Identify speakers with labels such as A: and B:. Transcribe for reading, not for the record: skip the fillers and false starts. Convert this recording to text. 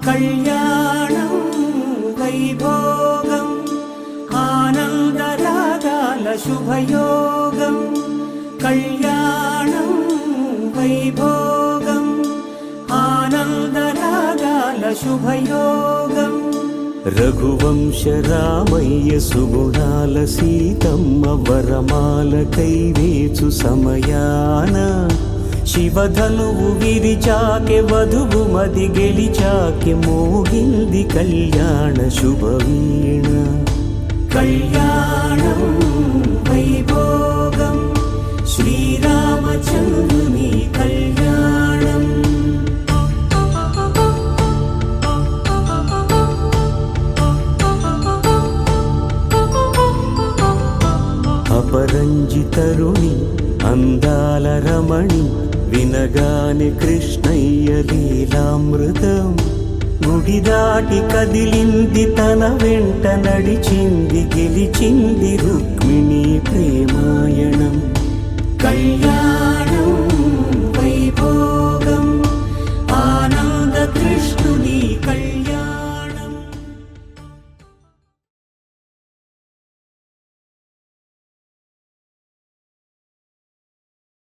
A: కళ్యాణం వైభోగం ఆనందరాగాల శుభయోగం. కళ్యాణం వైభోగం ఆనందరాగాల శుభయోగం. రఘువంశ రామయ్య సుగుణాల సీతమ్మ వరమాల కైవేచు సమయాన శివధనువు విరిచాకె వధువు మది గెలిచాకె మోగింది కళ్యాణ శుభవీణ. కళ్యాణం వైభోగం శ్రీరామచంద్రుని కళ్యాణం. అపరంజి తరుణి అందాల రమణి వినగాని కృష్ణయ్య లీలామృతం. గుడి దాటి కదిలింది తన వెంట నడిచింది గెలిచింది రుక్మిణి ప్రేమాయణం. కళ్యాణ